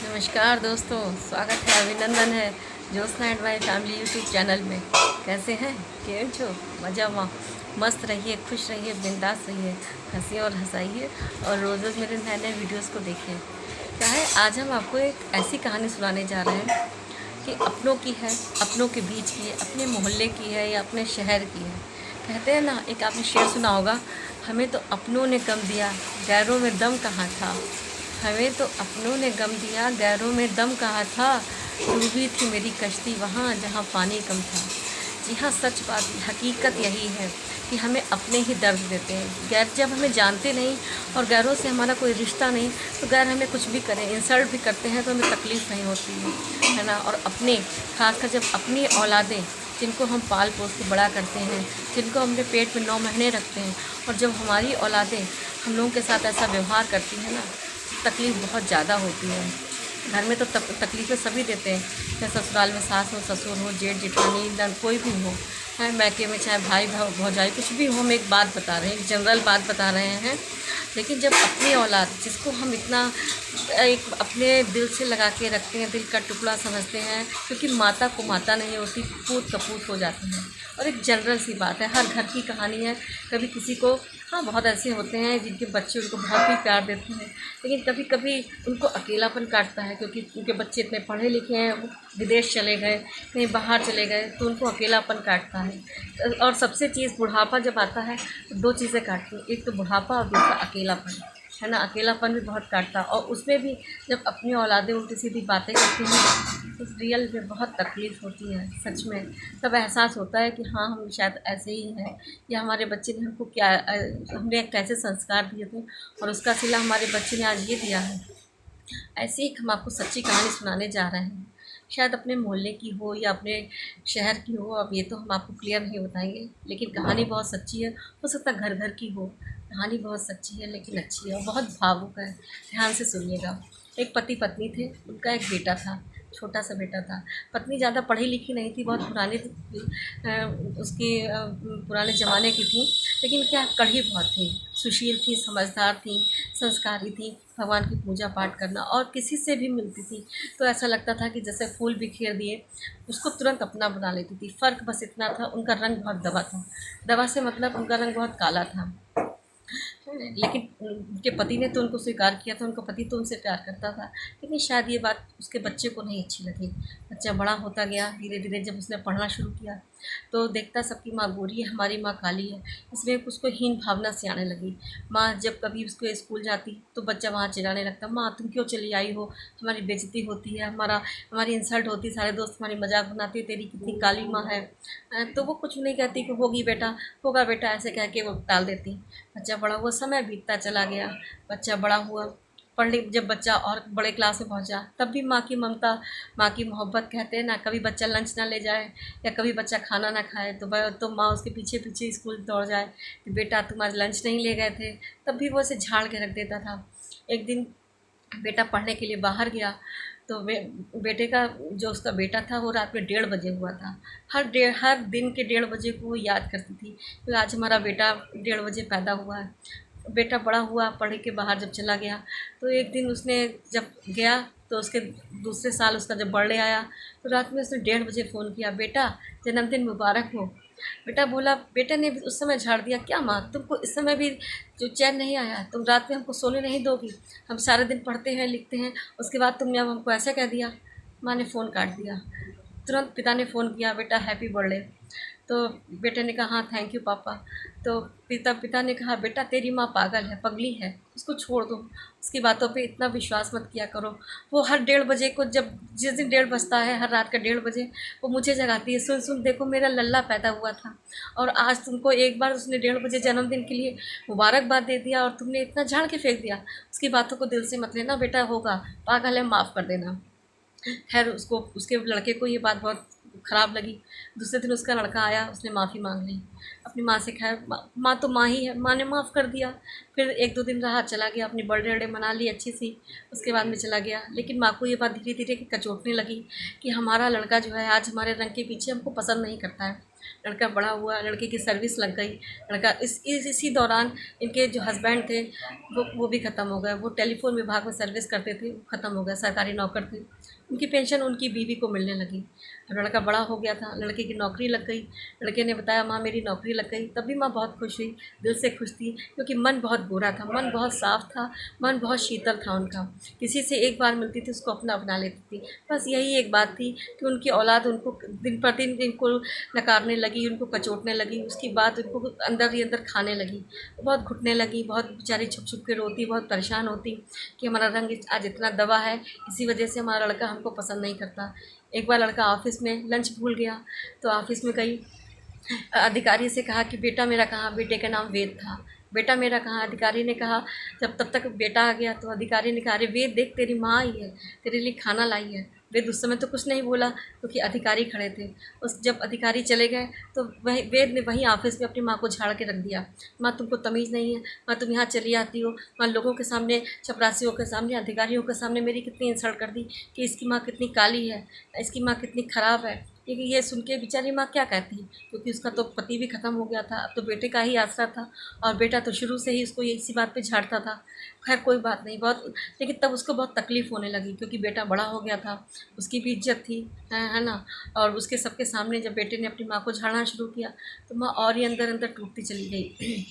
नमस्कार दोस्तों, स्वागत है, अभिनंदन है Jyotsna and my family YouTube channel में। कैसे हैं? केम छो? मज़ा मस्त रहिए, खुश रहिए, बिंदास रहिए, हंसिए और हंसाइए और रोज़ रोज़ मेरे नए नए वीडियोज़ को देखिए। क्या है, आज हम आपको एक ऐसी कहानी सुनाने जा रहे हैं कि अपनों की है, अपनों के बीच की है, अपने मोहल्ले की है या अपने शहर की है। कहते हैं ना, एक आपने शेर सुना होगा, हमें तो अपनों ने गम दिया, गैरों में दम कहाँ था। हमें तो अपनों ने गम दिया, गैरों में दम कहाँ था। डूबी थी मेरी कश्ती वहाँ जहाँ पानी कम था। जी हाँ, सच बात, हकीकत यही है कि हमें अपने ही दर्द देते हैं। गैर जब हमें जानते नहीं और गैरों से हमारा कोई रिश्ता नहीं, तो गैर हमें कुछ भी करें, इंसल्ट भी करते हैं तो हमें तकलीफ़ नहीं होती है ना। और अपने, खासकर जब अपनी औलादें, जिनको हम पाल पोस के बड़ा करते हैं, जिनको हमने पेट में 9 महीने रखते हैं, और जब हमारी औलादें हम लोगों के साथ ऐसा व्यवहार करती हैं ना, तकलीफ़ बहुत ज़्यादा होती है। घर में तो तकलीफ़ें सभी देते हैं, चाहे ससुराल में सास हो, ससुर हो, जेठ जेठानी, नंद, कोई भी हो, है मैके में, चाहे भाई भौजाई कुछ भी हो। हम एक बात बता रहे हैं, एक जनरल बात बता रहे हैं। लेकिन जब अपनी औलाद, जिसको हम इतना एक अपने दिल से लगा के रखते हैं, दिल का टुकड़ा समझते हैं, क्योंकि माता को माता नहीं होती, पूत कपूत हो जाती है। और एक जनरल सी बात है, हर घर की कहानी है। कभी किसी को, हाँ, बहुत ऐसे होते हैं जिनके बच्चे उनको बहुत ही प्यार देते हैं, लेकिन कभी कभी उनको अकेलापन काटता है, क्योंकि उनके बच्चे इतने पढ़े लिखे हैं, वो विदेश चले गए, कहीं बाहर चले गए, तो उनको अकेलापन काटता है। और सबसे चीज़, बुढ़ापा जब आता है तो 2 चीज़ें काटती हैं, एक तो बुढ़ापा और दूसरा अकेलापन, है ना। अकेलापन भी बहुत काटता है, और उसमें भी जब अपनी औलादें उल्टी सीधी बातें करती हैं तो रियल में बहुत तकलीफ़ होती है। सच में तब एहसास होता है कि हाँ, हम शायद ऐसे ही हैं, या हमारे बच्चे ने हमको क्या, हमने कैसे संस्कार दिए थे और उसका सिला हमारे बच्चे ने आज ये दिया है। ऐसे ही हम आपको सच्ची कहानी सुनाने जा रहे हैं। शायद अपने मोहल्ले की हो या अपने शहर की हो, अब ये तो हम आपको क्लियर नहीं बताएंगे, लेकिन कहानी बहुत सच्ची है। हो सकता है घर घर की हो, कहानी बहुत सच्ची है लेकिन अच्छी है और बहुत भावुक है। ध्यान से सुनिएगा। एक पति पत्नी थे, उनका एक बेटा था, छोटा सा बेटा था। पत्नी ज़्यादा पढ़ी लिखी नहीं थी, बहुत पुराने उसकी पुराने ज़माने की थी, लेकिन क्या, कढ़ी बहुत थी, सुशील थी, समझदार थी, संस्कारी थी, भगवान की पूजा पाठ करना, और किसी से भी मिलती थी तो ऐसा लगता था कि जैसे फूल बिखेर दिए, उसको तुरंत अपना बना लेती थी। फ़र्क बस इतना था, उनका रंग बहुत दवा था। दवा से मतलब उनका रंग बहुत काला था, लेकिन उनके पति ने तो उनको स्वीकार किया था, उनका पति तो उनसे प्यार करता था। लेकिन शायद ये बात उसके बच्चे को नहीं अच्छी लगी। बच्चा बड़ा होता गया, धीरे धीरे जब उसने पढ़ना शुरू किया तो देखता सबकी माँ गोरी है, हमारी माँ काली है, इसमें उसको हीन भावना से आने लगी। माँ जब कभी उसको स्कूल जाती तो बच्चा वहाँ चिल्लाने लगता, माँ तुम क्यों चली आई हो, हमारी बेइज्जती होती है, हमारी इंसल्ट होती है, सारे दोस्त हमारी मजाक बनाते, तेरी कितनी काली माँ है। तो वो कुछ नहीं कहती कि होगी बेटा, होगा बेटा, ऐसे कह के वो टाल देती। बच्चा बड़ा हुआ, समय बीतता चला गया, बच्चा बड़ा हुआ, पढ़ने, जब बच्चा और बड़े क्लास में पहुंचा, तब भी माँ की ममता, माँ की मोहब्बत, कहते हैं ना, कभी बच्चा लंच ना ले जाए या कभी बच्चा खाना ना खाए तो माँ उसके पीछे पीछे स्कूल दौड़ जाए कि बेटा तुम आज लंच नहीं ले गए थे, तब भी वो उसे झाड़ के रख देता था। एक दिन बेटा पढ़ने के लिए बाहर गया तो बेटे का, जो उसका बेटा था, वो रात में 1:30 बजे हुआ था। हर दिन के 1:30 बजे को वो याद करती थी कि आज हमारा बेटा 1:30 बजे पैदा हुआ है। बेटा बड़ा हुआ, पढ़ के बाहर जब चला गया तो एक दिन उसने जब गया तो उसके दूसरे साल उसका जब बर्थडे आया तो रात में उसने 1:30 बजे फ़ोन किया, बेटा जन्मदिन मुबारक हो। बेटा बोला, बेटे ने भी उस समय झाड़ दिया, क्या माँ, तुमको इस समय भी जो चैन नहीं आया, तुम रात में हमको सोने नहीं दोगी, हम सारे दिन पढ़ते हैं लिखते हैं, उसके बाद तुमने अब हमको ऐसा कह दिया। माँ ने फ़ोन काट दिया। तुरंत पिता ने फ़ोन किया, बेटा हैप्पी बर्थडे। तो बेटे ने कहा, हाँ थैंक यू पापा। तो पिता ने कहा, बेटा तेरी माँ पागल है, पगली है, उसको छोड़ दो, उसकी बातों पे इतना विश्वास मत किया करो। वो हर 1:30 बजे को, जब जिस दिन 1:30 बजता है, हर रात का 1:30 बजे, वो मुझे जगाती है, सुन सुन देखो मेरा लल्ला पैदा हुआ था, और आज तुमको एक बार उसने 1:30 बजे जन्मदिन के लिए मुबारकबाद दे दिया और तुमने इतना झाड़ के फेंक दिया। उसकी बातों को दिल से मत लेना बेटा, होगा, पागल है, माफ़ कर देना। खैर उसको, उसके लड़के को ये बात बहुत ख़राब लगी। दूसरे दिन उसका लड़का आया, उसने माफ़ी मांग ली अपनी माँ से। खैर माँ तो माँ ही है, माँ ने माफ़ कर दिया। फिर 1-2 दिन रहा, चला गया, अपनी बर्थडे वर्डे मना ली अच्छी सी, उसके बाद में चला गया। लेकिन माँ को ये बात धीरे धीरे कचोटने लगी कि हमारा लड़का जो है आज हमारे रंग के पीछे हमको पसंद नहीं करता है। लड़का बड़ा हुआ, लड़के की सर्विस लग गई। लड़का इसी दौरान इनके जो हस्बैंड थे वो भी ख़त्म हो गए। वो टेलीफोन विभाग में सर्विस करते थे, वो ख़त्म हो गए, सरकारी नौकर थे। उनकी पेंशन उनकी बीवी को मिलने लगी। अब लड़का बड़ा हो गया था, लड़के की नौकरी लग गई। लड़के ने बताया माँ मेरी नौकरी लग गई। तब भी माँ बहुत खुश हुई, दिल से खुश थी, क्योंकि मन बहुत गोरा था, मन बहुत साफ़ था, मन बहुत शीतल था उनका। किसी से एक बार मिलती थी उसको अपना अपना लेती थी। बस यही एक बात थी कि उनकी औलाद उनको दिन पर दिन इनको नकारने लगी, उनको कचोटने लगी। उसकी बात उनको अंदर ही अंदर खाने लगी, बहुत घुटने लगी, बहुत बेचारी छुप छुप के रोती, बहुत परेशान होती कि हमारा रंग आज इतना दबा है, इसी वजह से हमारा लड़का हमको पसंद नहीं करता। एक बार लड़का ऑफिस में लंच भूल गया, तो ऑफिस में गई, अधिकारी से कहा कि बेटा मेरा कहाँ। बेटे का नाम वेद था। बेटा मेरा कहाँ? अधिकारी ने कहा, जब तब तक बेटा आ गया तो अधिकारी ने कहा अरे वेद देख तेरी माँ आई है, तेरे लिए खाना लाई है। वेद उस समय तो कुछ नहीं बोला, क्योंकि अधिकारी खड़े थे। जब अधिकारी चले गए तो वही वेद ने वहीं ऑफिस में अपनी माँ को झाड़ के रख दिया। माँ तुमको तमीज़ नहीं है, माँ तुम यहाँ चली आती हो, माँ लोगों के सामने, चपरासियों के सामने, अधिकारियों के सामने मेरी कितनी इंसल्ट कर दी कि इसकी माँ कितनी काली है, इसकी माँ कितनी ख़राब है। क्योंकि ये सुन के बेचारी माँ क्या कहती, क्योंकि उसका तो पति भी ख़त्म हो गया था, अब तो बेटे का ही आसरा था, और बेटा तो शुरू से ही उसको इसी बात पे झाड़ता था। खैर कोई बात नहीं, बहुत, लेकिन तब उसको बहुत तकलीफ़ होने लगी, क्योंकि बेटा बड़ा हो गया था, उसकी भी इज्जत थी, है ना। और उसके सबके सामने जब बेटे ने अपनी माँ को झाड़ना शुरू किया तो माँ और ही अंदर अंदर टूटती चली गई।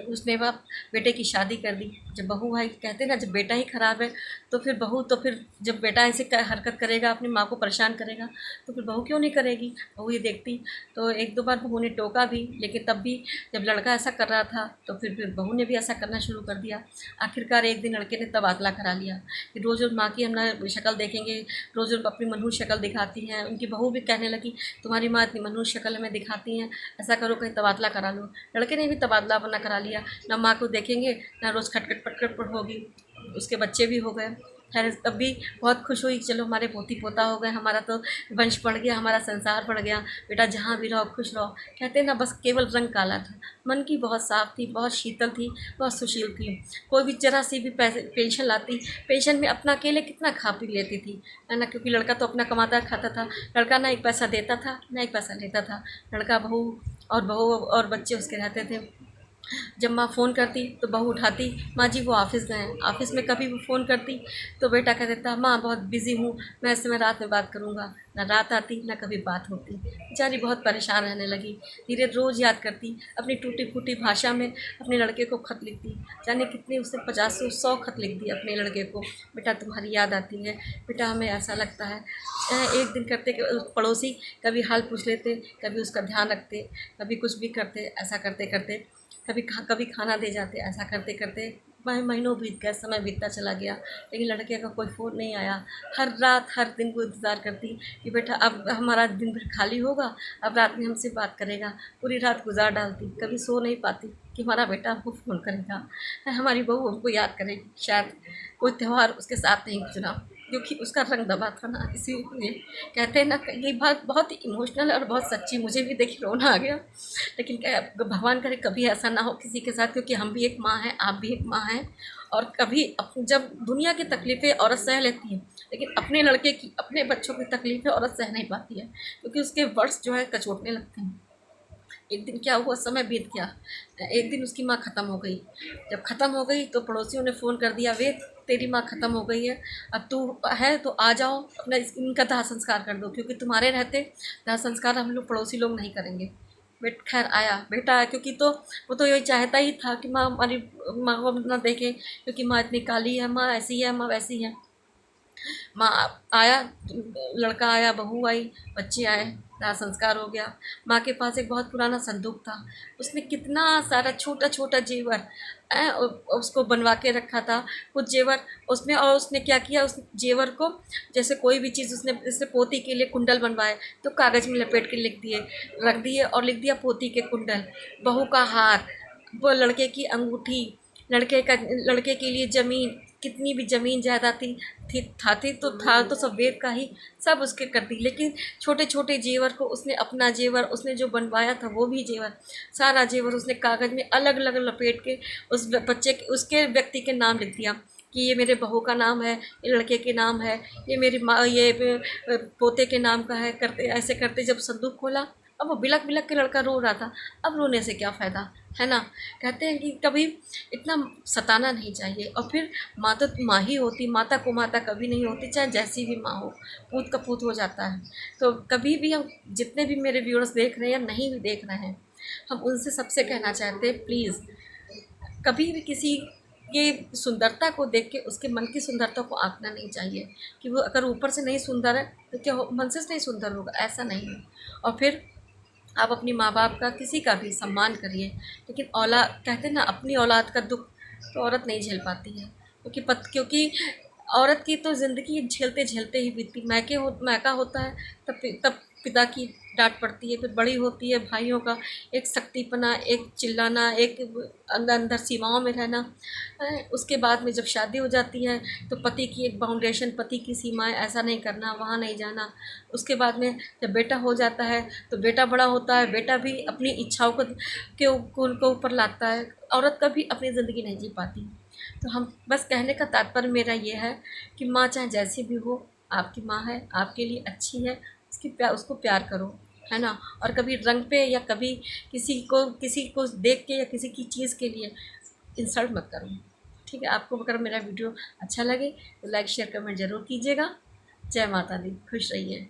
उसने बाप बेटे की शादी कर दी। जब बहू भाई कहते हैं ना, जब बेटा ही ख़राब है तो फिर बहू, तो फिर जब बेटा ऐसे हरकत करेगा, अपनी माँ को परेशान करेगा, तो फिर बहू क्यों नहीं करेगी। बहू ये देखती, तो एक दो बार बहू ने टोका भी, लेकिन तब भी जब लड़का ऐसा कर रहा था तो फिर बहू ने भी ऐसा करना शुरू कर दिया। आखिरकार एक दिन लड़के ने तबादला करा लिया कि रोज़ रोज़ माँ की हम ना शक्ल देखेंगे, रोज़ रोज़ अपनी मनहूस शक्ल दिखाती हैं। उनकी बहू भी कहने लगी तुम्हारी माँ इतनी मनहूस शक्ल हमें दिखाती हैं, ऐसा करो कहीं तबादला करा लो। लड़के ने भी तबादला अपना करा लिया, ना माँ को देखेंगे, ना रोज़ खटखट पटखट होगी। उसके बच्चे भी हो गए। खैर तब भी बहुत खुश हुई, चलो हमारे पोती पोता हो गए, हमारा तो वंश बढ़ गया, हमारा संसार बढ़ गया, बेटा जहाँ भी रहो खुश रहो। कहते हैं ना, बस केवल रंग काला था, मन की बहुत साफ़ थी, बहुत शीतल थी, बहुत सुशील थी। कोई भी जरा सी भी पैसे पेंशन लाती, पेंशन में अपना अकेले कितना खा पी लेती थी, है ना, क्योंकि लड़का तो अपना कमाता खाता था। लड़का ना एक पैसा देता था ना एक पैसा लेता था। लड़का बहू और बच्चे उसके रहते थे। जब माँ फ़ोन करती तो बहू उठाती, माँ जी वो ऑफ़िस गए हैं। ऑफ़िस में कभी भी फ़ोन करती तो बेटा कह देता माँ बहुत बिज़ी हूँ, मैं इस समय रात में बात करूँगा। ना रात आती ना कभी बात होती। बेचारी बहुत परेशान रहने लगी। धीरे रोज़ याद करती, अपनी टूटी फूटी भाषा में अपने लड़के को खत लिखती। जाने कितने, उसने 50-100 खत लिख दिए अपने लड़के को। बेटा तुम्हारी याद आती है, बेटा हमें ऐसा लगता है। एक दिन करते पड़ोसी कभी हाल पूछ लेते, कभी उसका ध्यान रखते, कभी कुछ भी करते। ऐसा करते करते कभी खाना दे जाते। ऐसा करते करते महीनों बीत गए, समय बीतता चला गया, लेकिन लड़के का कोई फ़ोन नहीं आया। हर रात हर दिन वो इंतज़ार करती कि बेटा अब हमारा दिन भर खाली होगा, अब रात में हमसे बात करेगा। पूरी रात गुजार डालती, कभी सो नहीं पाती कि हमारा बेटा हमको फ़ोन करेगा, हमारी बहू हमको याद करेगी। शायद कोई त्यौहार उसके साथ नहीं गुजरा, क्योंकि उसका रंग दबा था ना, इसीलिए। कहते हैं ना, ये बात बहुत इमोशनल और बहुत सच्ची, मुझे भी देखिए रोना आ गया। लेकिन क्या भगवान करे कभी ऐसा ना हो किसी के साथ, क्योंकि हम भी एक माँ हैं, आप भी एक माँ हैं। और कभी जब दुनिया की तकलीफ़ें औरत सह लेती है, लेकिन अपने लड़के की, अपने बच्चों की तकलीफ़ें औरत सह नहीं पाती है, क्योंकि उसके वर्ड्स जो है कचोटने लगते हैं। एक दिन क्या हुआ, समय बीत गया। एक दिन उसकी माँ ख़त्म हो गई। जब ख़त्म हो गई तो पड़ोसियों ने फ़ोन कर दिया, वे तेरी माँ ख़त्म हो गई है, अब तू है तो आ जाओ, अपना इनका दाह संस्कार कर दो, क्योंकि तुम्हारे रहते दाह संस्कार हम लोग पड़ोसी लोग नहीं करेंगे। खैर आया, बेटा आया, क्योंकि तो वो तो यही चाहता ही था कि माँ हमारी माँ को ना देखे, क्योंकि माँ इतनी काली है, माँ ऐसी है, माँ वैसी है। माँ आया, लड़का आया, बहू आई, बच्चे आए, दाह संस्कार हो गया। माँ के पास एक बहुत पुराना संदूक था, उसने कितना सारा छोटा छोटा जेवर उसको बनवा के रखा था, कुछ जेवर उसमें। और उसने क्या किया, उस जेवर को, जैसे कोई भी चीज़ उसने, जैसे पोती के लिए कुंडल बनवाए तो कागज़ में लपेट के रख दिए और लिख दिया पोती के कुंडल, बहू का हार, वो लड़के की अंगूठी, लड़के के लिए ज़मीन, कितनी भी ज़मीन जायदाद था तो सब वेद का ही, सब उसके कर दी। लेकिन छोटे छोटे जेवर को उसने, अपना जेवर उसने जो बनवाया था वो भी जेवर, सारा जेवर उसने कागज़ में अलग अलग लपेट के उस बच्चे के, उसके व्यक्ति के नाम लिख दिया कि ये मेरे बहू का नाम है, ये लड़के के नाम है, ये मेरी माँ, ये पोते के नाम का है। करते ऐसे करते जब संदूक खोला अब वो बिलक बिलक के लड़का रो रहा था, अब रोने से क्या फ़ायदा, है ना। कहते हैं कि कभी इतना सताना नहीं चाहिए। और फिर माँ तो माँ ही होती, माता को माता कभी नहीं होती, चाहे जैसी भी माँ हो, पूत का पूत हो जाता है। तो कभी भी हम, जितने भी मेरे व्यूअर्स देख रहे हैं या नहीं भी देख रहे हैं, हम उनसे सबसे कहना चाहते हैं, प्लीज़ कभी भी किसी के सुंदरता को देख के उसके मन की सुंदरता को आंकना नहीं चाहिए कि वो अगर ऊपर से नहीं सुंदर है तो क्या मन से नहीं सुंदर होगा, ऐसा नहीं है। और फिर आप अपनी माँ बाप का, किसी का भी सम्मान करिए, लेकिन औलाद, कहते हैं ना, अपनी औलाद का दुख तो औरत नहीं झेल पाती है, क्योंकि औरत की तो ज़िंदगी झेलते झेलते ही बीतती। मैका होता है तब पिता की डांट पड़ती है, फिर बड़ी होती है, भाइयों का एक सख्तीपना, एक चिल्लाना, एक अंदर अंदर सीमाओं में रहना। उसके बाद में जब शादी हो जाती है तो पति की एक बाउंडेशन, पति की सीमाएं, ऐसा नहीं करना, वहाँ नहीं जाना। उसके बाद में जब बेटा हो जाता है तो बेटा बड़ा होता है, बेटा भी अपनी इच्छाओं को ऊपर लाता है, औरत कभी अपनी ज़िंदगी नहीं जी पाती। तो हम बस, कहने का तात्पर्य मेरा ये है कि माँ चाहे जैसी भी हो, आपकी माँ है, आपके लिए अच्छी है, उसको प्यार करो, है ना। और कभी रंग पे या कभी किसी को देख के या किसी की चीज़ के लिए इंसल्ट मत करो, ठीक है। आपको अगर मेरा वीडियो अच्छा लगे तो लाइक शेयर कमेंट ज़रूर कीजिएगा। जय माता दी, खुश रहिए।